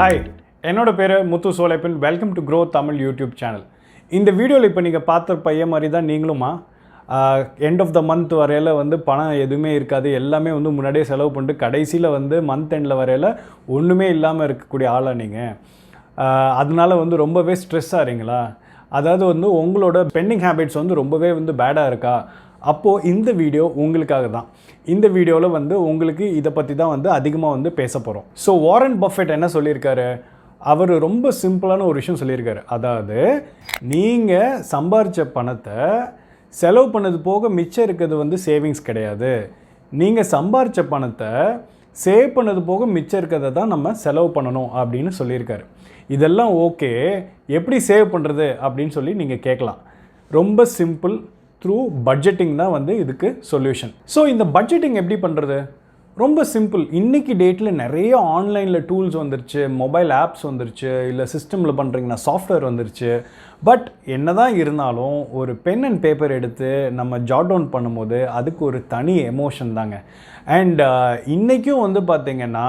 Hi, என்னோட பேர் Muthu Solaippan. Welcome to Groww Tamil YouTube channel. இந்த வீடியோவில் இப்போ நீங்கள் பார்த்த பையன் மாதிரி தான் நீங்களுமா எண்ட் ஆஃப் த மந்த் வரையில் பணம் எதுவுமே இருக்காது, எல்லாமே முன்னாடியே செலவு பண்ணிட்டு கடைசியில் மந்த் எண்டில் வரையில் ஒன்றுமே இல்லாமல் இருக்கக்கூடிய ஆளாக நீங்கள். அதனால ரொம்பவே ஸ்ட்ரெஸ்ஸாக இருங்களா? அதாவது உங்களோட ஸ்பெண்டிங் ஹேபிட்ஸ் ரொம்பவே பேடாக இருக்கா? அப்போது இந்த வீடியோ உங்களுக்காக தான். இந்த வீடியோவில் உங்களுக்கு இதை பற்றி தான் அதிகமாக பேச போகிறோம். ஸோ வாரன் பஃபெட் என்ன சொல்லியிருக்காரு? அவர் ரொம்ப சிம்பிளான ஒரு விஷயம் சொல்லியிருக்காரு. அதாவது நீங்கள் சம்பாரித்த பணத்தை செலவு பண்ணது போக மிச்சம் இருக்கிறது சேவிங்ஸ் கிடையாது. நீங்கள் சம்பாரித்த பணத்தை சேவ் பண்ணது போக மிச்சம் இருக்கிறத தான் நம்ம செலவு பண்ணணும் அப்படின்னு சொல்லியிருக்காரு. இதெல்லாம் ஓகே, எப்படி சேவ் பண்ணுறது அப்படின்னு சொல்லி நீங்கள் கேட்கலாம். ரொம்ப சிம்பிள், த்ரூ பட்ஜெட்டிங் தான் இதுக்கு சொல்யூஷன். ஸோ இந்த பட்ஜெட்டிங் எப்படி பண்ணுறது? ரொம்ப சிம்பிள். இன்றைக்கி டேட்டில் நிறைய ஆன்லைனில் டூல்ஸ் வந்துருச்சு, மொபைல் ஆப்ஸ் வந்துருச்சு, இல்லை சிஸ்டமில் பண்ணுறீங்கன்னா சாஃப்ட்வேர் வந்துருச்சு. பட் என்ன தான் இருந்தாலும் ஒரு பென் அண்ட் பேப்பர் எடுத்து நம்ம ஜாட் டவுன் பண்ணும்போது அதுக்கு ஒரு தனி எமோஷன் தாங்க. அண்ட் இன்றைக்கும் பார்த்திங்கன்னா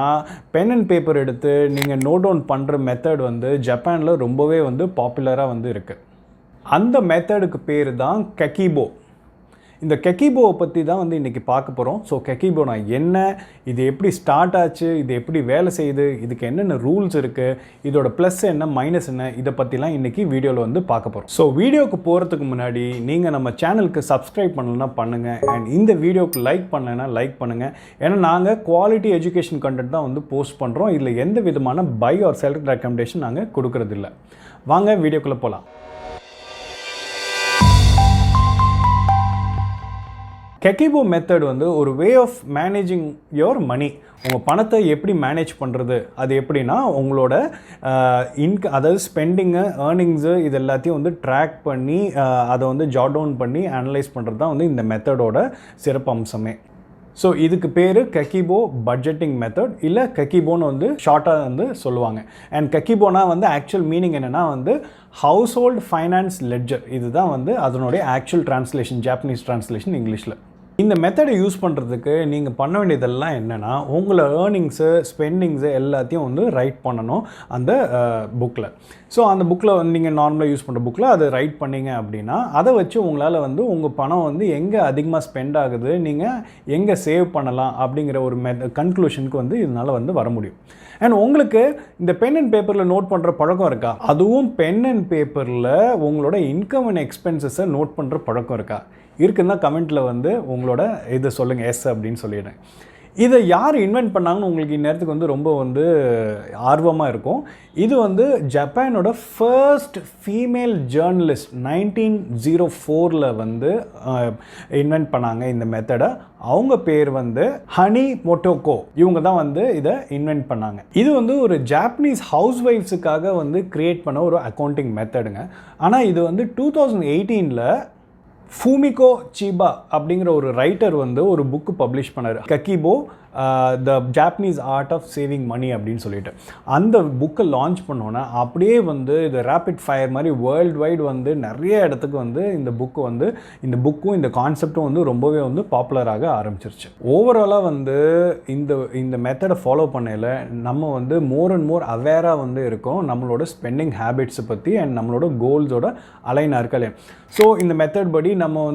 பென் அண்ட் பேப்பர் எடுத்து நீங்கள் நோட் டவுன் பண்ணுற மெத்தட் ஜப்பானில் ரொம்பவே பாப்புலராக இருக்குது. அந்த மெத்தடுக்கு பேர் தான் கெக்கிபோ. இந்த கெக்கிபோவை பற்றி தான் இன்றைக்கி பார்க்க போகிறோம். ஸோ கெக்கிபோனா என்ன, இது எப்படி ஸ்டார்ட் ஆச்சு, இது எப்படி வேலை செய்யுது, இதுக்கு என்னென்ன ரூல்ஸ் இருக்குது, இதோட ப்ளஸ் என்ன மைனஸ் என்ன, இதை பற்றிலாம் இன்றைக்கி வீடியோவில் பார்க்க போகிறோம். ஸோ வீடியோவுக்கு போகிறதுக்கு முன்னாடி நீங்கள் நம்ம சேனலுக்கு சப்ஸ்கிரைப் பண்ணலன்னா பண்ணுங்கள். அண்ட் இந்த வீடியோவுக்கு லைக் பண்ணலைன்னா லைக் பண்ணுங்கள். ஏன்னா நாங்கள் குவாலிட்டி எஜுகேஷன் கண்டென்ட் தான் போஸ்ட் பண்ணுறோம். இதில் எந்த விதமான பை ஆர் செல் ரெக்கமெண்டேஷன் நாங்கள் கொடுக்கறதில்ல. வாங்க வீடியோக்குள்ளே போகலாம். கெக்கிபோ மெத்தட் ஒரு way of managing your money. உங்கள் பணத்தை எப்படி மேனேஜ் பண்ணுறது, அது எப்படின்னா உங்களோட அதாவது ஸ்பெண்டிங்கு, ஏர்னிங்ஸு, இது எல்லாத்தையும் ட்ராக் பண்ணி அதை ஜாட் டவுன் பண்ணி அனலைஸ் பண்ணுறது தான் இந்த மெத்தடோட சிறப்பு அம்சமே. ஸோ இதுக்கு பேர் கெக்கிபோ பட்ஜெட்டிங் மெத்தட், இல்லை கெக்கிபோன்னு ஷார்ட்டாக சொல்லுவாங்க. அண்ட் கெக்கிபோனா ஆக்சுவல் மீனிங் என்னென்னா ஹவுஸ் ஹோல்ட் ஃபைனான்ஸ் லெட்ஜர். இதுதான் அதனுடைய ஆக்சுவல் டிரான்ஸ்லேஷன், ஜாப்பனீஸ் டிரான்ஸ்லேஷன் இங்கிலீஷில். இந்த மெத்தடை யூஸ் பண்ணுறதுக்கு நீங்கள் பண்ண வேண்டியதெல்லாம் என்னென்னா, உங்களை ஏர்னிங்ஸு, ஸ்பெண்டிங்ஸு எல்லாத்தையும் ரைட் பண்ணணும் அந்த புக்கில். ஸோ அந்த புக்கில் நீங்கள் நார்மலாக யூஸ் பண்ணுற புக்கில் அதை ரைட் பண்ணிங்க அப்படின்னா அதை வச்சு உங்களால் உங்கள் பணம் எங்கே அதிகமாக ஸ்பெண்ட் ஆகுது, நீங்கள் எங்கே சேவ் பண்ணலாம் அப்படிங்கிற ஒரு கன்க்ளூஷனுக்கு இதனால் வர முடியும். அண்ட் உங்களுக்கு இந்த பென் அண்ட் பேப்பரில் நோட் பண்ணுற பழக்கம் இருக்கா? அதுவும் பென் அண்ட் பேப்பரில் உங்களோட இன்கம் அண்ட் எக்ஸ்பென்சஸை நோட் பண்ணுற பழக்கம் இருக்கா? இருக்குன்னா கமெண்ட்டில் உங்களோட இதை சொல்லுங்கள், எஸ் அப்படின்னு சொல்லிடுறேன். இதை யார் இன்வென்ட் பண்ணாங்கன்னு உங்களுக்கு இந்நேரத்துக்கு ரொம்ப ஆர்வமாக இருக்கும். இது ஜப்பானோட ஃபர்ஸ்ட் ஃபீமேல் ஜேர்னலிஸ்ட் 1904 இன்வென்ட் பண்ணாங்க இந்த மெத்தடை. அவங்க பேர் ஹனி மொட்டோகோ. இவங்க தான் இதை இன்வென்ட் பண்ணாங்க. இது ஒரு ஜாப்பனீஸ் ஹவுஸ் ஒய்ஃப்ஸுக்காக கிரியேட் பண்ண ஒரு அக்கௌண்டிங் மெத்தடுங்க. ஆனால் இது 2018 ஃபூமிகோ சீபா அப்படிங்கிற ஒரு ரைட்டர் ஒரு புக்கு பப்ளிஷ் பண்ணார், Kakeibo the Japanese art of saving money அப்படின்னு சொல்லிட்டு. அந்த புக்கை லான்ச் பண்ணோன்னே அப்படியே இது ரேபிட் ஃபயர் மாதிரி வேர்ல்டு வைடு நிறைய இடத்துக்கு இந்த புக்கு இந்த புக்கும் இந்த கான்செப்டும் ரொம்பவே பாப்புலராக ஆரம்பிச்சிருச்சு. ஓவராலாக இந்த மெத்தடை ஃபாலோ பண்ணையில் நம்ம மோர் அண்ட் மோர் அவேராக இருக்கோம் நம்மளோட ஸ்பெண்டிங் ஹேபிட்ஸை பற்றி அண்ட் நம்மளோட கோல்ஸோட அலைனாக இருக்கலையே. ஸோ இந்த மெத்தட் படி நம்ம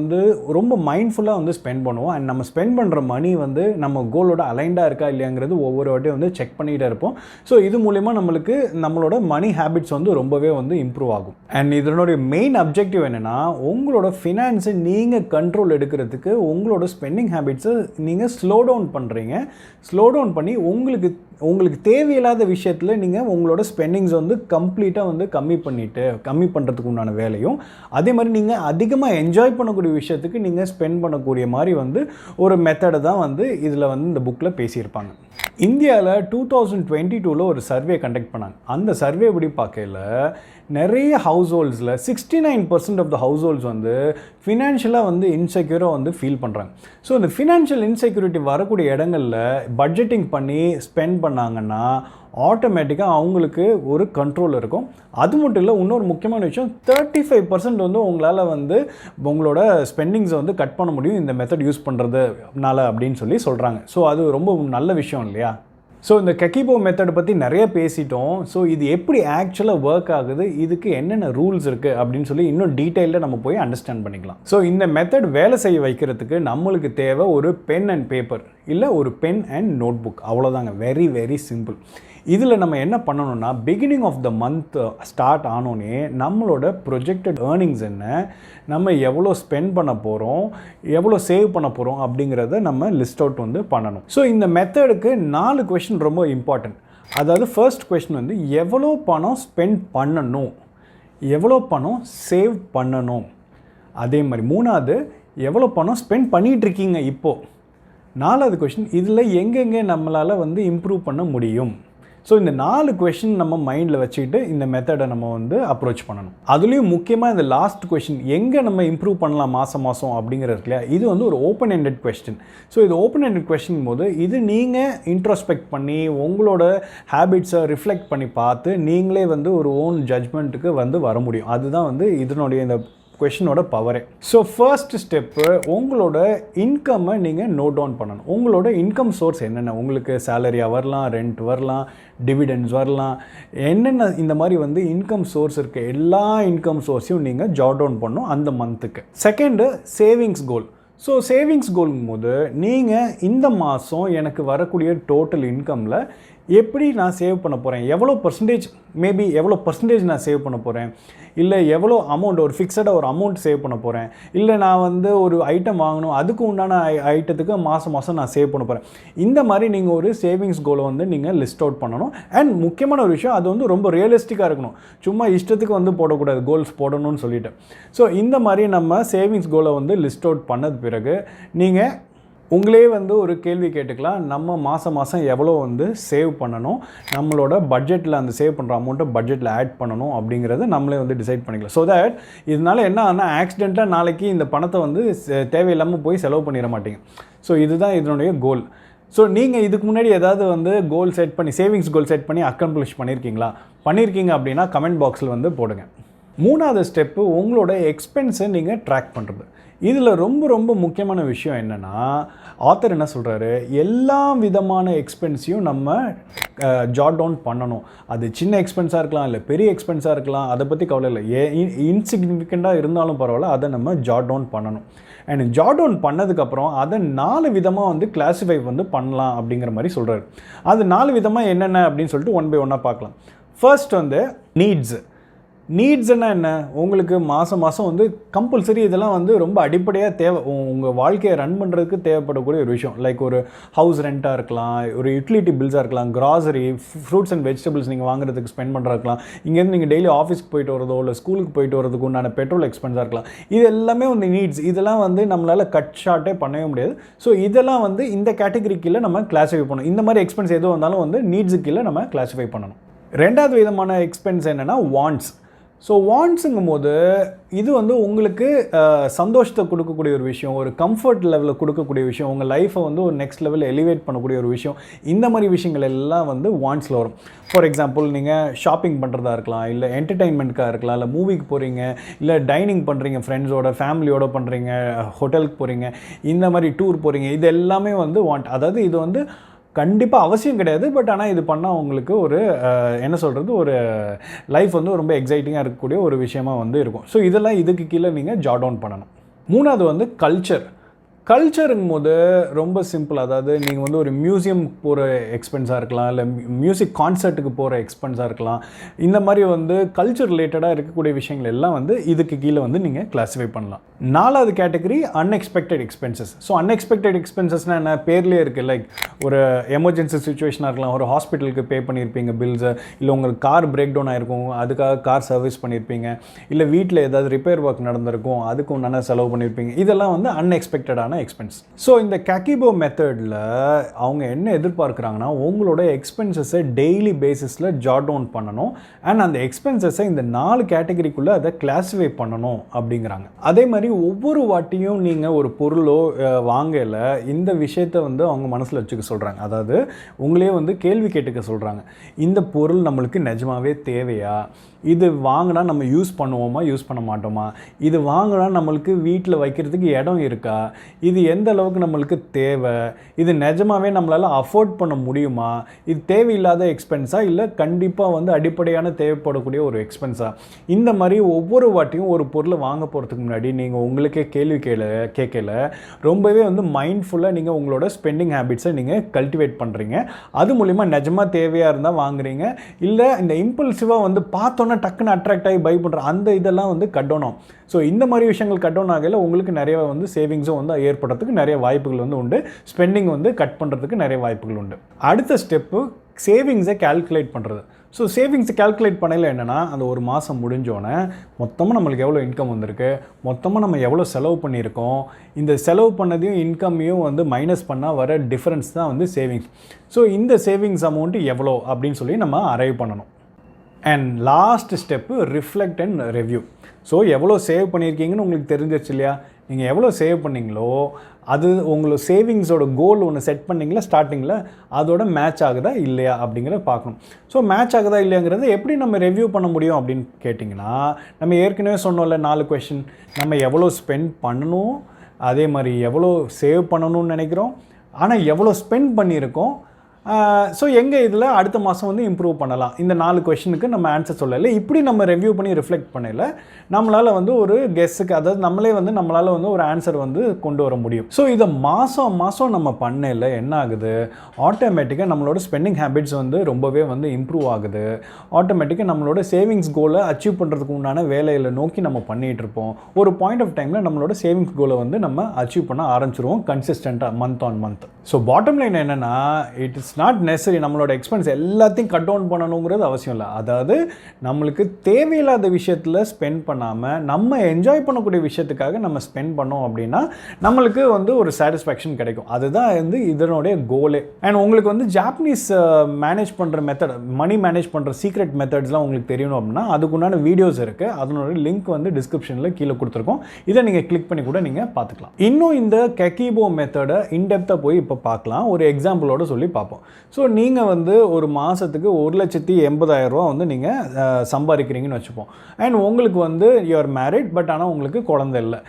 ரொம்ப மைண்ட்ஃபுல்லாக ஸ்பெண்ட் பண்ணுவோம். அண்ட் நம்ம ஸ்பெண்ட் பண்ணுற மணி நம்ம கோலோட அலைண்டாக இருக்கா இல்லையாங்கிறது ஒவ்வொரு வாட்டியும் செக் பண்ணிகிட்டே இருப்போம். ஸோ இது மூலமா நம்மளுக்கு நம்மளோட மணி ஹேபிட்ஸ் ரொம்பவே இம்ப்ரூவ் ஆகும். அண்ட் இதனுடைய மெயின் அப்ஜெக்டிவ் என்னென்னா, உங்களோட ஃபினான்ஸை நீங்கள் கண்ட்ரோல் எடுக்கிறதுக்கு உங்களோட ஸ்பெண்டிங் ஹேபிட்ஸை நீங்கள் ஸ்லோ டவுன் பண்ணுறீங்க. ஸ்லோ டவுன் பண்ணி உங்களுக்கு தேவையில்லாத விஷயத்தில் நீங்கள் உங்களோட ஸ்பெண்டிங்ஸ் கம்ப்ளீட்டாக கம்மி பண்ணுறதுக்கு உண்டான வேலையும், அதே மாதிரி நீங்கள் அதிகமாக என்ஜாய் பண்ணக்கூடிய விஷயத்துக்கு நீங்கள் ஸ்பெண்ட் பண்ணக்கூடிய மாதிரி ஒரு மெத்தடை தான் இதில் இந்த புக்கில் பேசியிருப்பாங்க. இந்தியாவில் 2022 ஒரு சர்வே கண்டக்ட் பண்ணாங்க. அந்த சர்வே எப்படி பார்க்கல, நிறைய ஹவுஸ் ஹோல்ட்ஸில் 69% ஆஃப் த ஹவுஸ் ஹோல்ட்ஸ் ஃபினான்ஷியலாக இன்செக்யூராக ஃபீல் பண்ணுறாங்க. ஸோ இந்த ஃபினான்ஷியல் இன்செக்யூரிட்டி வரக்கூடிய இடங்களில் பட்ஜெட்டிங் பண்ணி ஸ்பெண்ட் பண்ணாங்கன்னா ஆட்டோமேட்டிக்காக அவங்களுக்கு ஒரு கண்ட்ரோல் இருக்கும். அது மட்டும் இல்லை, இன்னொரு முக்கியமான விஷயம், 35% உங்களால் உங்களோட ஸ்பெண்டிங்ஸை கட் பண்ண முடியும் இந்த மெத்தட் யூஸ் பண்ணுறதுனால அப்படின்னு சொல்கிறாங்க. ஸோ அது ரொம்ப நல்ல விஷயம் இல்லையா? ஸோ இந்த கெக்கிபோ மெத்தட் பற்றி நிறைய பேசிட்டோம். ஸோ இது எப்படி ஆக்சுவலாக ஒர்க் ஆகுது, இதுக்கு என்னென்ன ரூல்ஸ் இருக்குது அப்படின்னு சொல்லி இன்னும் டீட்டெயிலில் நம்ம போய் அண்டர்ஸ்டாண்ட் பண்ணிக்கலாம். ஸோ இந்த மெத்தட் வேலை செய்ய வைக்கிறதுக்கு நம்மளுக்கு தேவை ஒரு பென் அண்ட் பேப்பர், இல்லை ஒரு பென் அண்ட் நோட் புக், அவ்வளோதாங்க. Very very simple. இதில் நம்ம என்ன பண்ணணும்னா, beginning of the month start ஆனோடனே நம்மளோட ப்ரொஜெக்டட் ஏர்னிங்ஸ் என்ன, நம்ம எவ்வளோ ஸ்பெண்ட் பண்ண போகிறோம், எவ்வளோ சேவ் பண்ண போகிறோம் அப்படிங்கிறத நம்ம லிஸ்ட் அவுட் வந்து பண்ணணும். ஸோ இந்த மெத்தடுக்கு 4 கொஷின் ரொம்ப இம்பார்ட்டன்ட். அதாவது ஃபர்ஸ்ட் கொஷின் வந்து எவ்வளோ பணம் ஸ்பெண்ட் பண்ணணும், எவ்வளோ பணம் சேவ் பண்ணணும். அதே மாதிரி 3வது எவ்வளோ பணம் ஸ்பெண்ட் பண்ணிகிட்ருக்கீங்க இப்போது. 4வது கொஷின் இதில் எங்கெங்கே நம்மளால் வந்து இம்ப்ரூவ் பண்ண முடியும். ஸோ இந்த 4 கொஷின் நம்ம மைண்டில் வச்சுக்கிட்டு இந்த மெத்தடை நம்ம வந்து அப்ரோச் பண்ணணும். அதுலேயும் முக்கியமாக இந்த லாஸ்ட் கொஷின் எங்கே நம்ம இம்ப்ரூவ் பண்ணலாம் மாதம் அப்படிங்கிறது இல்லையா, இது வந்து ஒரு ஓப்பன் எண்டட் கொஸ்டின். ஸோ இது ஓப்பன் எண்டட் கொஸ்டின் போது இது நீங்கள் இன்ட்ரோஸ்பெக்ட் பண்ணி உங்களோட ஹேபிட்ஸை ரிஃப்ளெக்ட் பண்ணி பார்த்து நீங்களே வந்து ஒரு ஓன் ஜட்ஜ்மெண்ட்டுக்கு வந்து வர முடியும். அதுதான் வந்து இதனுடைய இந்த கொஷினோட பவரே. ஸோ ஃபர்ஸ்ட் ஸ்டெப்பு, உங்களோட இன்கம்மை நீங்கள் நோட் டவுன் பண்ணணும். உங்களோட இன்கம் சோர்ஸ் என்னென்ன, உங்களுக்கு சேலரியாக வரலாம், ரெண்ட் வரலாம், டிவிடெண்ட்ஸ் வரலாம், என்னென்ன இந்த மாதிரி வந்து இன்கம் சோர்ஸ் இருக்குது, எல்லா இன்கம் சோர்ஸையும் நீங்கள் ஜாட் டவுன் பண்ணணும் அந்த மந்த்துக்கு. செகண்டு சேவிங்ஸ் கோல். ஸோ சேவிங்ஸ் கோல்ங்கும் போது நீங்கள் இந்த மாதம் எனக்கு வரக்கூடிய டோட்டல் இன்கமில் எப்படி நான் சேவ் பண்ண போகிறேன், எவ்வளோ பர்சன்டேஜ், மேபி எவ்வளோ பர்சன்டேஜ் நான் சேவ் பண்ண போகிறேன், இல்லை எவ்வளோ அமௌண்ட், ஒரு ஃபிக்ஸடாக ஒரு அமௌண்ட் சேவ் பண்ண போகிறேன், இல்லை நான் வந்து ஒரு ஐட்டம் வாங்கணும் அதுக்கு உண்டான ஐட்டத்துக்கு மாதம் நான் சேவ் பண்ண போகிறேன். இந்த மாதிரி நீங்கள் ஒரு சேவிங்ஸ் கோலை வந்து நீங்கள் லிஸ்ட் அவுட் பண்ணணும். அண்ட் முக்கியமான ஒரு விஷயம், அது வந்து ரொம்ப ரியலிஸ்டிக்காக இருக்கணும். சும்மா இஷ்டத்துக்கு வந்து போடக்கூடாது, கோல்ஸ் போடணும்னு சொல்லிட்டு. ஸோ இந்த மாதிரி நம்ம சேவிங்ஸ் கோலை வந்து லிஸ்ட் அவுட் பண்ணது பிறகு நீங்கள் உங்களே வந்து ஒரு கேள்வி கேட்டுக்கலாம், நம்ம மாதம் எவ்வளோ வந்து சேவ் பண்ணணும், நம்மளோட பட்ஜெட்டில் அந்த சேவ் பண்ணுற அமௌண்ட்டை பட்ஜெட்டில் ஆட் பண்ணணும் அப்படிங்கிறத நம்மளே வந்து டிசைட் பண்ணிக்கலாம். ஸோ தட் இதனால் என்ன ஆனால் ஆக்சிடெண்ட்டாக நாளைக்கு இந்த பணத்தை வந்து தேவையில்லாமல் போய் செலவு பண்ணிட மாட்டீங்க. ஸோ இதுதான் இதனுடைய கோல். ஸோ நீங்கள் இதுக்கு முன்னாடி ஏதாவது வந்து கோல் செட் பண்ணி, சேவிங்ஸ் கோல் செட் பண்ணி அக்கம்ப்ளிஷ் பண்ணியிருக்கீங்க அப்படின்னா கமெண்ட் பாக்ஸில் வந்து போடுங்க. 3வது ஸ்டெப்பு, உங்களோட எக்ஸ்பென்ஸை நீங்கள் ட்ராக் பண்ணுறது. இதில் ரொம்ப ரொம்ப முக்கியமான விஷயம் என்னென்னா, ஆத்தர் என்ன சொல்கிறாரு, எல்லா விதமான எக்ஸ்பென்ஸையும் நம்ம ஜாட் டவுன் பண்ணணும். அது சின்ன எக்ஸ்பென்ஸாக இருக்கலாம், இல்லை பெரிய எக்ஸ்பென்ஸாக இருக்கலாம், அதை பற்றி கவலை இல்லை. இன்சிக்னிஃபிகண்ட்டாக இருந்தாலும் பரவாயில்ல, அதை நம்ம ஜாட் டவுன் பண்ணணும். அண்ட் ஜாட் டவுன் பண்ணதுக்கப்புறம் அதை 4 விதமாக வந்து கிளாஸிஃபை வந்து பண்ணலாம் அப்படிங்கிற மாதிரி சொல்கிறாரு. அது 4 விதமாக என்னென்ன அப்படின்னு சொல்லிட்டு ஒன் பை ஒன்னாக பார்க்கலாம். ஃபர்ஸ்ட் வந்து நீட்ஸ்னால் என்ன, உங்களுக்கு மாதம் வந்து கம்பல்சரி இதெல்லாம் வந்து ரொம்ப அடிப்படையாக தேவை, உங்கள் வாழ்க்கையை ரன் பண்ணுறதுக்கு தேவைப்படக்கூடிய ஒரு விஷயம். லைக் ஒரு ஹவுஸ் ரெண்ட்டாக இருக்கலாம், ஒரு யூட்டிலிட்டி பில்ஸாக இருக்கலாம், கிராசரி, ஃப்ரூட்ஸ் அண்ட் வெஜிடபிள்ஸ் நீங்கள் வாங்குறதுக்கு ஸ்பெண்ட் பண்ணுறா இருக்கலாம், இங்கேருந்து நீங்கள் டெய்லி ஆஃபீஸ்க்கு போயிட்டு வரதோ இல்லை ஸ்கூலுக்கு போயிட்டு வரதுக்கு உண்டான பெட்ரோல் எக்ஸ்பென்ஸாக இருக்கலாம். இது எல்லாமே வந்து நீட்ஸ். இதெல்லாம் வந்து நம்மளால் கட் ஷார்ட்டே பண்ணவே முடியாது. ஸோ இதெல்லாம் வந்து இந்த கேட்டகரி கீழே நம்ம கிளாஸிஃபை பண்ணணும். இந்த மாதிரி எக்ஸ்பென்ஸ் எது வந்தாலும் வந்து நீட்ஸு கீழே நம்ம கிளாஸிஃபை பண்ணணும். 2வது விதமான எக்ஸ்பென்ஸ் என்னென்னா வாண்ட்ஸ். ஸோ வாண்ட்ஸுங்கும் போது இது வந்து உங்களுக்கு சந்தோஷத்தை கொடுக்கக்கூடிய ஒரு விஷயம், ஒரு கம்ஃபர்ட் லெவலில் கொடுக்கக்கூடிய விஷயம், உங்கள் லைஃப்பை வந்து ஒரு நெக்ஸ்ட் லெவலில் எலிவேட் பண்ணக்கூடிய ஒரு விஷயம். இந்த மாதிரி விஷயங்கள் எல்லாம் வந்து வாண்ட்ஸில் வரும். ஃபார் எக்ஸாம்பிள், நீங்கள் ஷாப்பிங் பண்ணுறதா இருக்கலாம், இல்லை என்டர்டெயின்மெண்ட்காக இருக்கலாம், இல்லை மூவிக்கு போகிறீங்க, இல்லை டைனிங் பண்ணுறீங்க, ஃப்ரெண்ட்ஸோட ஃபேமிலியோட பண்ணுறீங்க, ஹோட்டலுக்கு போகிறீங்க, இந்த மாதிரி டூர் போகிறீங்க, இது எல்லாமே வந்து வாண்ட். அதாவது இது வந்து கண்டிப்பாக அவசியம் கிடையாது, பட் ஆனால் இது பண்ணால் உங்களுக்கு ஒரு என்ன சொல்கிறது, ஒரு லைஃப் வந்து ரொம்ப எக்ஸைட்டிங்காக இருக்கக்கூடிய ஒரு விஷயமா வந்து இருக்கும். ஸோ இதெல்லாம் இதுக்கு கீழே நீங்கள் ஜாட் டவுன் பண்ணணும். 3வது வந்து கல்ச்சருங்கும் போது ரொம்ப சிம்பிள். அதாவது நீங்கள் வந்து ஒரு மியூசியம் போகிற எக்ஸ்பென்ஸாக இருக்கலாம், இல்லை மியூசிக் கான்சர்ட்டுக்கு போகிற எக்ஸ்பென்ஸாக இருக்கலாம். இந்த மாதிரி வந்து கல்ச்சர் ரிலேட்டடாக இருக்கக்கூடிய விஷயங்கள் எல்லாம் வந்து இதுக்கு கீழே வந்து நீங்கள் கிளாஸிஃபை பண்ணலாம். 4வது category unexpected expenses. So unexpected எக்ஸ்பென்சஸ்னால் என்ன, பேர்லேயே இருக்குது. லைக் ஒரு எமர்ஜென்சி சுச்சுவேஷனாக இருக்கலாம், ஒரு ஹாஸ்பிட்டலுக்கு பே பண்ணியிருப்பீங்க பில்ஸை, இல்லை உங்களுக்கு கார் பிரேக் டவுன் ஆகிருக்கும், அதுக்காக கார் சர்வீஸ் பண்ணியிருப்பீங்க, இல்லை வீட்டில் ஏதாவது ரிப்பேர் ஒர்க் நடந்திருக்கும், அதுக்கு உண்டான செலவு பண்ணியிருப்பீங்க. இதெல்லாம் வந்து அன்எக்ஸ்பெக்டடான எக்ஸ்பென்ஸ். ஸோ இந்த கக்கிபோ மெத்தடில் அவங்க என்ன எதிர்பார்க்குறாங்கன்னா, உங்களோட எக்ஸ்பென்சஸை டெய்லி பேசிஸில் ஜாட் டவுன் பண்ணணும். அண்ட் அந்த எக்ஸ்பென்சஸை இந்த 4 கேட்டகரிக்குள்ளே அதை கிளாஸிஃபை பண்ணணும் அப்படிங்கிறாங்க. அதே மாதிரி ஒவ்வொரு வாட்டியும் நீங்கள் ஒரு பொருளோ வாங்கல இந்த விஷயத்தை வந்து அவங்க மனசில் வச்சுக்க சொல்கிறாங்க. அதாவது உங்களே வந்து கேள்வி கேட்டுக்க சொல்கிறாங்க. இந்த பொருள் நம்மளுக்கு நிஜமாவே தேவையா, இது வாங்கினா நம்ம யூஸ் பண்ணுவோமா யூஸ் பண்ண மாட்டோமா, இது வாங்கினா நம்மளுக்கு வீட்டில் வைக்கிறதுக்கு இடம் இருக்கா, இது எந்த அளவுக்கு நம்மளுக்கு தேவை, இது நிஜமாவே நம்மளால் அஃபோர்ட் பண்ண முடியுமா, இது தேவையில்லாத எக்ஸ்பென்ஸாக இல்லை கண்டிப்பாக வந்து அடிப்படையான தேவைப்படக்கூடிய ஒரு எக்ஸ்பென்ஸாக. இந்த மாதிரி ஒவ்வொரு வாட்டியும் ஒரு பொருளை வாங்க போகிறதுக்கு முன்னாடி நீங்கள் உங்களுக்கே கேள்வி கேட்கல ரொம்பவே வந்து மைண்ட்ஃபுல்லாக நீங்கள் உங்களோட ஸ்பெண்டிங் ஹேபிட்ஸை நீங்கள் கல்டிவேட் பண்ணுறீங்க. அது மூலிமா நிஜமாக தேவையாக இருந்தால் வாங்குறீங்க, இல்லை இந்த இம்பல்சிவாக வந்து பார்த்தோன்னா டக்குன்னு அட்ராக்ட் ஆகி பை பண்ணுற அந்த இதெல்லாம் வந்து கட் டவுன் ஆகும். ஸோ இந்த மாதிரி விஷயங்கள் கட் டவுன் ஆகல உங்களுக்கு நிறைய வந்து சேவிங்ஸும் வந்து ஏற்படுறதுக்கு நிறைய வாய்ப்புகள் வந்து உண்டு, ஸ்பெண்டிங் வந்து கட் பண்ணுறதுக்கு நிறைய வாய்ப்புகள் உண்டு. அடுத்த ஸ்டெப்பு சேவிங்ஸை கால்குலேட் பண்ணுறது. ஸோ சேவிங்ஸை கால்குலேட் பண்ணல என்னென்னா, அந்த ஒரு மாதம் முடிஞ்சோடனே மொத்தமாக நம்மளுக்கு எவ்வளோ இன்கம் வந்திருக்கு, மொத்தமாக நம்ம எவ்வளோ செலவு பண்ணியிருக்கோம், இந்த செலவு பண்ணதையும் இன்கம்மையும் வந்து மைனஸ் பண்ணால் வர டிஃப்ரென்ஸ் தான் வந்து சேவிங்ஸ். ஸோ இந்த சேவிங்ஸ் அமௌண்ட்டு எவ்வளோ அப்படின்னு சொல்லி நம்ம அரைவ் பண்ணணும். And last step reflect and review. So எவ்வளோ சேவ் பண்ணியிருக்கீங்கன்னு உங்களுக்கு தெரிஞ்சிருச்சு இல்லையா, நீங்கள் எவ்வளோ சேவ் பண்ணிங்களோ அது உங்களோட சேவிங்ஸோட கோல் ஒன்று செட் பண்ணிங்களா ஸ்டார்டிங்கில், அதோட மேட்ச் ஆகுதா இல்லையா அப்படிங்கிறத பார்க்கணும். ஸோ மேட்ச் ஆகுதா இல்லையாங்கிறத எப்படி நம்ம ரிவ்யூ பண்ண முடியும் அப்படின்னு கேட்டிங்கன்னா, நம்ம ஏற்கனவே சொன்னோம்ல 4 கொஷின், நம்ம எவ்வளோ ஸ்பெண்ட் பண்ணணும், அதே மாதிரி எவ்வளோ சேவ் பண்ணணும்னு நினைக்கிறோம், ஆனால் எவ்வளோ ஸ்பெண்ட் பண்ணியிருக்கோம், ஸோ எங்கே இதில் அடுத்த மாதம் வந்து இம்ப்ரூவ் பண்ணலாம், இந்த 4 கொஷனுக்கு நம்ம ஆன்சர் சொல்லலை. இப்படி நம்ம ரிவ்யூ பண்ணி ரிஃப்ளெக்ட் பண்ணல நம்மளால் வந்து ஒரு கெஸ்ஸுக்கு, அதாவது நம்மளே வந்து நம்மளால் வந்து ஒரு ஆன்சர் வந்து கொண்டு வர முடியும். ஸோ இதை மாதம் நம்ம பண்ணல என்ன ஆகுது, ஆட்டோமேட்டிக்காக நம்மளோட ஸ்பெண்டிங் ஹேபிட்ஸ் வந்து ரொம்பவே வந்து இம்ப்ரூவ் ஆகுது. ஆட்டோமேட்டிக்காக நம்மளோட சேவிங்ஸ் கோலை அச்சீவ் பண்ணுறதுக்கு உண்டான வேலைகளை நோக்கி நம்ம பண்ணிகிட்டு இருப்போம். ஒரு பாயிண்ட் ஆஃப் டைமில் நம்மளோட சேவிங்ஸ் கோலை வந்து நம்ம அச்சீவ் பண்ண ஆரம்பிச்சிருவோம் கன்சிஸ்டண்ட்டாக month on month. So bottom line என்னென்னா, இட் இஸ் நாட் நெசசரி நம்மளோட எக்ஸ்பென்ஸ் எல்லாத்தையும் கட் டவுன் பண்ணணுங்கிறது அவசியம் இல்லை. அதாவது நம்மளுக்கு தேவையில்லாத விஷயத்தில் ஸ்பெண்ட் பண்ணாமல் நம்ம என்ஜாய் பண்ணக்கூடிய விஷயத்துக்காக நம்ம ஸ்பெண்ட் பண்ணோம் அப்படின்னா நம்மளுக்கு வந்து ஒரு சாட்டிஸ்ஃபேக்ஷன் கிடைக்கும். அதுதான் வந்து இதனுடைய கோலே. அண்ட் உங்களுக்கு வந்து ஜாப்பனீஸ் மேனேஜ் பண்ணுற மெத்தட், மணி மேனேஜ் பண்ணுற சீக்ரெட் மெத்தட்ஸ்லாம் உங்களுக்கு தெரியணும் அப்படின்னா அதுக்குண்டான வீடியோஸ் இருக்குது, அதனோட லிங்க் வந்து டிஸ்கிரிப்ஷனில் கீழே கொடுத்துருக்கோம். இதை நீங்கள் கிளிக் பண்ணி கூட நீங்கள் பார்த்துக்கலாம். இன்னும் இந்த கெக்கீபோ மெத்தடை இன்டெப்த்தாக போய் இப்போ பார்க்கலாம், ஒரு எக்ஸாம்பிளோட சொல்லி பார்ப்போம். ஸோ நீங்கள் வந்து ஒரு மாதத்துக்கு 1,80,000 ரூபா வந்து நீங்கள் சம்பாதிக்கிறீங்கன்னு வச்சுப்போம். அண்ட் உங்களுக்கு வந்து யூஆர் மேரிட், பட் ஆனால் உங்களுக்கு குழந்தை இல்லை.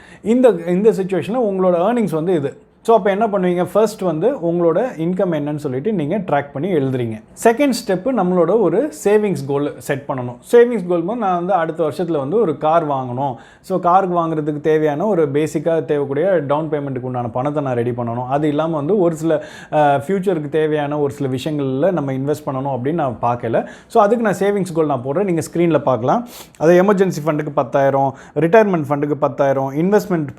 இந்த சிச்சுவேஷனில் உங்களோட ஏர்னிங்ஸ் வந்து இது. ஸோ அப்போ என்ன பண்ணுவீங்க, ஃபர்ஸ்ட் வந்து உங்களோட இன்கம் என்னன்னு சொல்லிட்டு நீங்கள் ட்ராக் பண்ணி எழுதுறீங்க. செகண்ட் ஸ்டெப்பு நம்மளோட ஒரு சேவிங்ஸ் கோல் செட் பண்ணணும். சேவிங்ஸ் கோல் போது நான் வந்து அடுத்த வருஷத்தில் வந்து ஒரு கார் வாங்கணும். ஸோ காருக்கு வாங்குறதுக்கு தேவையான ஒரு பேசிக்காக தேவைக்கூடிய டவுன் பேமெண்ட்டுக்கு உண்டான பணத்தை நான் ரெடி பண்ணணும். அது இல்லாமல் வந்து ஒரு சில ஃப்யூச்சருக்கு தேவையான ஒரு சில விஷயங்களில் நம்ம இன்வெஸ்ட் பண்ணணும் அப்படின்னு நான் பார்க்கல. ஸோ அதுக்கு நான் சேவிங்ஸ் கோல் நான் போடுறேன், நீங்கள் ஸ்க்ரீனில் பார்க்கலாம். அது எமர்ஜென்சி ஃபண்டுக்கு 10,000, ரிட்டையர்மெண்ட் ஃபண்டுக்கு 10,000, இன்வெஸ்ட்மெண்ட்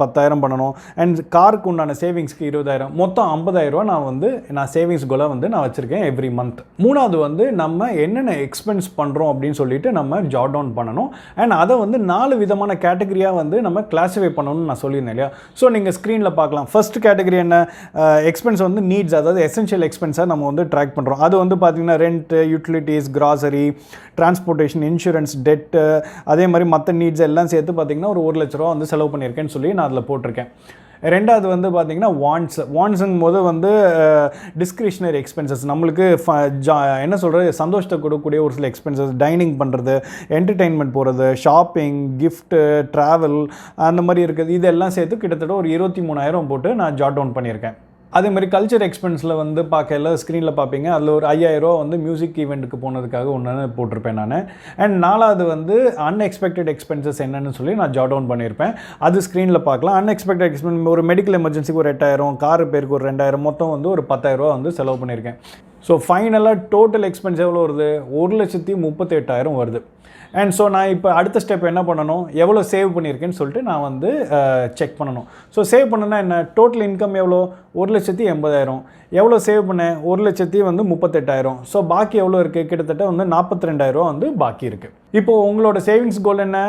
10,000 பண்ணணும், அண்ட் காருக்கு உண்டான சேவிங்ஸ்க்கு 20,000, மொத்தம் 50,000 ரூபா நான் சேவிங்ஸ் கோலை வந்து நான் வச்சிருக்கேன் எவ்ரி மந்த். மூணாவது வந்து நம்ம என்னென்ன எக்ஸ்பென்ஸ் பண்ணுறோம் அப்படின்னு சொல்லிட்டு நம்ம ஜாட் டவுன் பண்ணணும். அண்ட் அதை வந்து 4 விதமான கேட்டகரியாக வந்து நம்ம கிளாஸிஃபை பண்ணணும்னு நான் சொல்லியிருந்தேன் இல்லையா. ஸோ நீங்கள் ஸ்க்ரீனில் பார்க்கலாம். ஃபர்ஸ்ட் கேட்டகரி என்ன, எக்ஸ்பென்ஸ் வந்து நீட்ஸ், அதாவது எசென்ஷியல் எக்ஸ்பென்ஸாக நம்ம வந்து ட்ராக் பண்ணுறோம். அது வந்து பார்த்தீங்கன்னா rent, utilities, grocery, transportation, insurance, debt, அதே மாதிரி மற்ற நீட்ஸ் எல்லாம் சேர்த்து பார்த்தீங்கன்னா ஒரு 1,00,000 ரூபா வந்து செலவு பண்ணியிருக்கேன்னு சொல்லி நான் அதில் போட்டிருக்கேன். ரெண்டாவது வந்து பார்த்தீங்கன்னா வாண்ட்ஸுங்கும் போது வந்து டிஸ்கிரிஷனரி எக்ஸ்பென்சஸ், நம்மளுக்கு என்ன சொல்கிறது, சந்தோஷத்தை கொடுக்கக்கூடிய ஒரு சில எக்ஸ்பென்சஸ், டைனிங் பண்ணுறது, என்டர்டெயின்மெண்ட் போகிறது, ஷாப்பிங், கிஃப்ட்டு, ட்ராவல், அந்த மாதிரி இருக்குது. இதெல்லாம் சேர்த்து கிட்டத்தட்ட ஒரு 23,000 போட்டு நான் ஜாட் டவுன் பண்ணியிருக்கேன். அதே மாதிரி கல்ச்சர் எக்ஸ்பென்ஸில் வந்து பார்க்கல, ஸ்க்ரீனில் பார்ப்பீங்க, அதில் ஒரு 5,000 ரூபா வந்து மியூசிக் ஈவெண்ட்டுக்கு போனதுக்காக ஒன்று போட்டிருப்பேன் நான். அண்ட் நாலாவது வந்து அன்எக்ஸ்பெக்டட் எக்ஸ்பென்சஸ் என்னன்னு சொல்லி நான் ஜாட் டவுன் பண்ணியிருப்பேன், அது ஸ்க்ரீனில் பார்க்கலாம். அன்எக்ஸ்பெக்டட் எக்ஸ்பென்ஸ் ஒரு மெடிக்கல் எமர்ஜென்சிக்கு ஒரு 8,000, கார் ரிப்பேருக்கு ஒரு 2,000, மொத்தம் வந்து ஒரு 10,000 ரூபா வந்து செலவு பண்ணியிருக்கேன். ஸோ ஃபைனலாக டோட்டல் எக்ஸ்பென்ஸ் எவ்வளோ வருது, 1,38,000 வருது. அண்ட் ஸோ நான் இப்போ அடுத்த ஸ்டெப் என்ன பண்ணணும், எவ்வளோ சேவ் பண்ணியிருக்கேன்னு சொல்லிட்டு நான் வந்து செக் பண்ணணும். ஸோ சேவ் பண்ணனா என்ன, டோட்டல் இன்கம் எவ்வளோ, 1,80,000. எவ்வளோ சேவ் பண்ணேன், 1,38,000. ஸோ பாக்கி எவ்வளோ இருக்குது, கிட்டத்தட்ட வந்து 42,000 ரூபா வந்து பாக்கி இருக்குது. இப்போது உங்களோட சேவிங்ஸ் கோல் என்ன,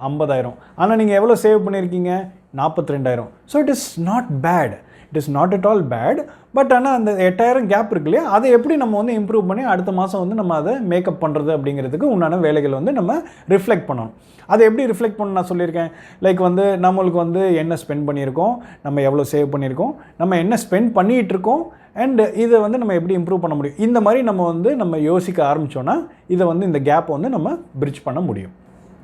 50,000. ஆனால் நீங்கள் எவ்வளோ சேவ் பண்ணியிருக்கீங்க, 42,000. So it is not bad, it is not at all bad. But ஆனால் அந்த 8,000 கேப் இருக்கு இல்லையா, அதை எப்படி நம்ம வந்து இம்ப்ரூவ் பண்ணி அடுத்த மாதம் வந்து நம்ம அதை மேக்கப் பண்ணுறது அப்படிங்கிறதுக்கு உண்டான வேலைகள் வந்து நம்ம ரிஃப்ளெக்ட் பண்ணணும். அதை எப்படி ரிஃப்ளெக்ட் பண்ண நான் சொல்லியிருக்கேன். லைக் வந்து நம்மளுக்கு வந்து என்ன ஸ்பெண்ட் பண்ணியிருக்கோம், நம்ம எவ்வளோ சேவ் பண்ணியிருக்கோம், நம்ம என்ன ஸ்பெண்ட் பண்ணிகிட்டு இருக்கோம், அண்ட் இதை வந்து நம்ம எப்படி இம்ப்ரூவ் பண்ண முடியும், இந்த மாதிரி நம்ம யோசிக்க ஆரம்பித்தோன்னா இதை வந்து இந்த கேப்பை வந்து நம்ம பிரிட்ஜ் பண்ண முடியும்.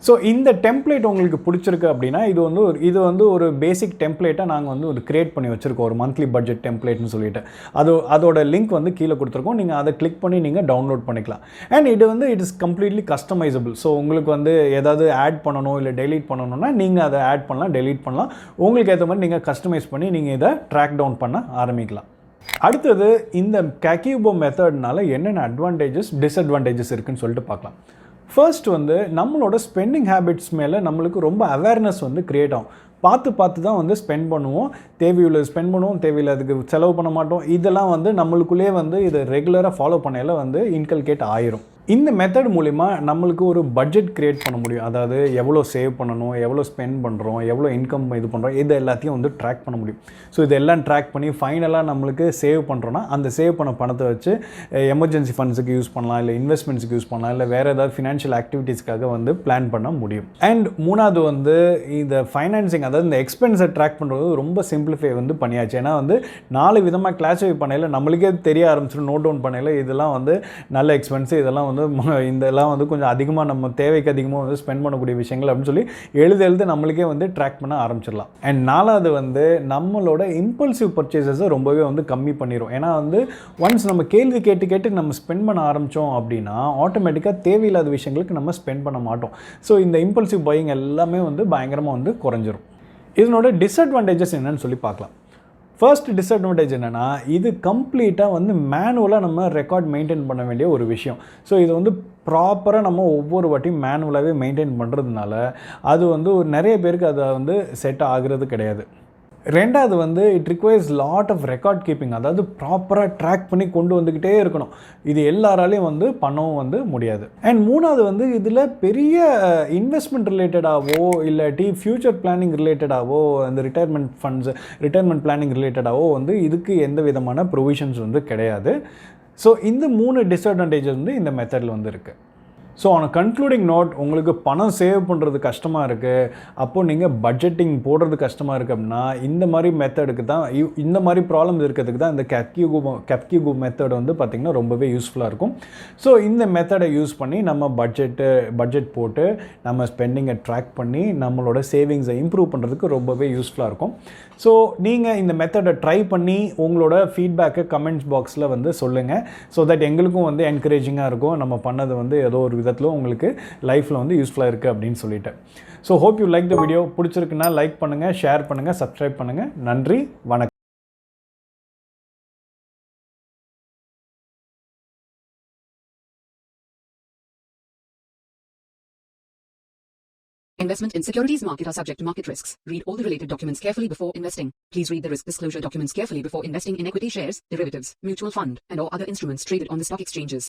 ஸோ இந்த டெம்ப்ளேட் உங்களுக்கு பிடிச்சிருக்கு அப்படின்னா இது வந்து ஒரு பேசிக் டெம்ப்ளேட்டாக நாங்கள் வந்து ஒரு கிரியேட் பண்ணி வச்சுருக்கோம், ஒரு மந்த்லி பட்ஜெட் டெம்ப்ளேட்னு சொல்லிட்டு. அதோட லிங்க் வந்து கீழே கொடுத்துருக்கோம், நீங்கள் அதை கிளிக் பண்ணி நீங்கள் டவுன்லோட் பண்ணிக்கலாம். And it is completely customisable. So உங்களுக்கு வந்து ஏதாவது ஆட் பண்ணணும் இல்லை டெலீட் பண்ணணும்னா நீங்கள் அதை ஆட் பண்ணலாம், டெலீட் பண்ணலாம். உங்களுக்கு ஏற்ற மாதிரி நீங்கள் கஸ்டமைஸ் பண்ணி நீங்கள் இதை ட்ராக் டவுன் பண்ண ஆரம்பிக்கலாம். அடுத்தது இந்த Kakeibo மெத்தட்னால என்னென்ன அட்வான்டேஜஸ் டிஸ்அட்வான்டேஜஸ் இருக்குன்னு சொல்லிட்டு பார்க்கலாம். ஃபர்ஸ்ட் வந்து நம்மளோட ஸ்பெண்டிங் ஹேபிட்ஸ் மேலே நம்மளுக்கு ரொம்ப அவேர்னஸ் வந்து க்ரியேட் ஆகும். பார்த்து தான் வந்து ஸ்பெண்ட் பண்ணுவோம், தேவையுள்ளது ஸ்பெண்ட் பண்ணுவோம், தேவையில்லாததுக்கு செலவு பண்ண மாட்டோம். இதெல்லாம் வந்து நம்மளுக்குள்ளே வந்து இதை ரெகுலராக ஃபாலோ பண்ணையில் வந்து இன்கல்கேட் ஆயிரும். இந்த மெத்தட் மூலிமா நம்மளுக்கு ஒரு பட்ஜெட் க்ரியேட் பண்ண முடியும். அதாவது எவ்வளோ சேவ் பண்ணணும், எவ்வளோ ஸ்பெண்ட் பண்ணுறோம், எவ்வளோ இன்கம் இது பண்ணுறோம், இது எல்லாத்தையும் வந்து ட்ராக் பண்ண முடியும். ஸோ இதெல்லாம் ட்ராக் பண்ணி ஃபைனலாக நம்மளுக்கு சேவ் பண்ணுறோன்னா அந்த சேவ் பண்ண பணத்தை வச்சு எமர்ஜென்சி ஃபண்ட்ஸுக்கு யூஸ் பண்ணலாம், இல்லை இன்வெஸ்ட்மெண்ட்ஸுக்கு யூஸ் பண்ணலாம், இல்லை வேறு ஏதாவது ஃபினான்ஷியல் ஆக்டிவிட்டீஸ்க்காக வந்து பிளான் பண்ண முடியும். அண்ட் மூணாவது வந்து இந்த ஃபைனான்சிங், அதாவது இந்த எக்ஸ்பென்ஸை ட்ராக் பண்ணுறது ரொம்ப சிம்பிளிஃபை வந்து பண்ணியாச்சு. ஏன்னா வந்து 4 விதமாக கிளாஸிஃபை பண்ணையில் நம்மளுக்கே தெரிய ஆரம்பிச்சிடும், நோட் டவுன் பண்ணையில் இதெல்லாம் வந்து நல்ல எக்ஸ்பென்ஸு, இதெல்லாம் இதெல்லாம் வந்து கொஞ்சம் அதிகமாக நம்ம தேவைக்கு அதிகமாக வந்து ஸ்பெண்ட் பண்ணக்கூடிய விஷயங்கள் அப்படின்னு சொல்லி எழுத நம்மளுக்கே வந்து ட்ராக் பண்ண ஆரம்பிச்சிடலாம். அண்ட் 4வது வந்து நம்மளோட இம்பல்சிவ் பர்ச்சேசஸை ரொம்பவே வந்து கம்மி பண்ணிடும். ஏன்னா வந்து ஒன்ஸ் நம்ம கேள்வி கேட்டு நம்ம ஸ்பெண்ட் பண்ண ஆரம்பித்தோம் அப்படின்னா ஆட்டோமேட்டிக்காக தேவையில்லாத விஷயங்களுக்கு நம்ம ஸ்பெண்ட் பண்ண மாட்டோம். ஸோ இந்த இம்பல்சிவ் பையிங் எல்லாமே வந்து பயங்கரமாக வந்து குறைஞ்சிரும். இதனோட டிஸ்அட்வான்டேஜஸ் என்னன்னு சொல்லி பார்க்கலாம். ஃபர்ஸ்ட் டிஸ்அட்வான்டேஜ் என்னென்னா, இது கம்ப்ளீட்டாக வந்து மேனுவலாக நம்ம ரெக்கார்ட் மெயின்டைன் பண்ண வேண்டிய ஒரு விஷயம். ஸோ இது வந்து ப்ராப்பராக நம்ம ஒவ்வொரு வாட்டியும் மேனுவலாகவே மெயின்டைன் பண்ணுறதுனால அது வந்து நிறைய பேருக்கு அதை வந்து செட் ஆகிறது கிடையாது. ரெண்டாவது வந்து it requires lot of record keeping. அதாவது ப்ராப்பராக ட்ராக் பண்ணி கொண்டு வந்துக்கிட்டே இருக்கணும். இது எல்லாராலையும் வந்து பண்ணவும் வந்து முடியாது. அண்ட் மூணாவது வந்து இதில் பெரிய இன்வெஸ்ட்மெண்ட் ரிலேட்டடாகவோ இல்லாட்டி ஃப்யூச்சர் பிளானிங் ரிலேட்டடாகவோ அந்த ரிட்டையர்மெண்ட் பிளானிங் ரிலேட்டடாகவோ வந்து இதுக்கு எந்த விதமான ப்ரொவிஷன்ஸ் வந்து கிடையாது. ஸோ இந்த 3 டிஸ்அட்வான்டேஜஸ் வந்து இந்த மெத்தடில் வந்து இருக்குது. ஸோ ஆன் கன்க்ளூடிங் நோட், உங்களுக்கு பணம் சேவ் பண்ணுறது கஷ்டமாக இருக்குது, அப்போது நீங்கள் பட்ஜெட்டிங் போடுறது கஷ்டமாக இருக்குது அப்படின்னா இந்த மாதிரி மெத்தடுக்கு தான், இந்த மாதிரி ப்ராப்ளம்ஸ் இருக்கிறதுக்கு தான் இந்த Kakeibo மெத்தட் வந்து பார்த்திங்கன்னா ரொம்பவே யூஸ்ஃபுல்லாக இருக்கும். ஸோ இந்த மெத்தடை யூஸ் பண்ணி நம்ம பட்ஜெட் போட்டு நம்ம ஸ்பெண்டிங்கை ட்ராக் பண்ணி நம்மளோட சேவிங்ஸை இம்ப்ரூவ் பண்ணுறதுக்கு ரொம்பவே யூஸ்ஃபுல்லாக இருக்கும். ஸோ நீங்கள் இந்த மெத்தடை ட்ரை பண்ணி உங்களோட ஃபீட்பேக்கை கமெண்ட்ஸ் பாக்ஸில் வந்து சொல்லுங்கள். ஸோ தட் எங்களுக்கும் வந்து என்கரேஜிங்காக இருக்கும், நம்ம பண்ணது வந்து ஏதோ ஒரு விதத்தில் உங்களுக்கு லைஃப்பில் வந்து யூஸ்ஃபுல்லாக இருக்குது அப்படின்னு சொல்லிட்டு. So hope you like the video. பிடிச்சிருக்குன்னா லைக் பண்ணுங்கள், ஷேர் பண்ணுங்கள், சப்ஸ்கிரைப் பண்ணுங்கள். நன்றி, வணக்கம். Investment in securities market are subject to market risks. Read all the related documents carefully before investing. Please read the risk disclosure documents carefully before investing in equity shares, derivatives, mutual fund, and or other instruments traded on the stock exchanges.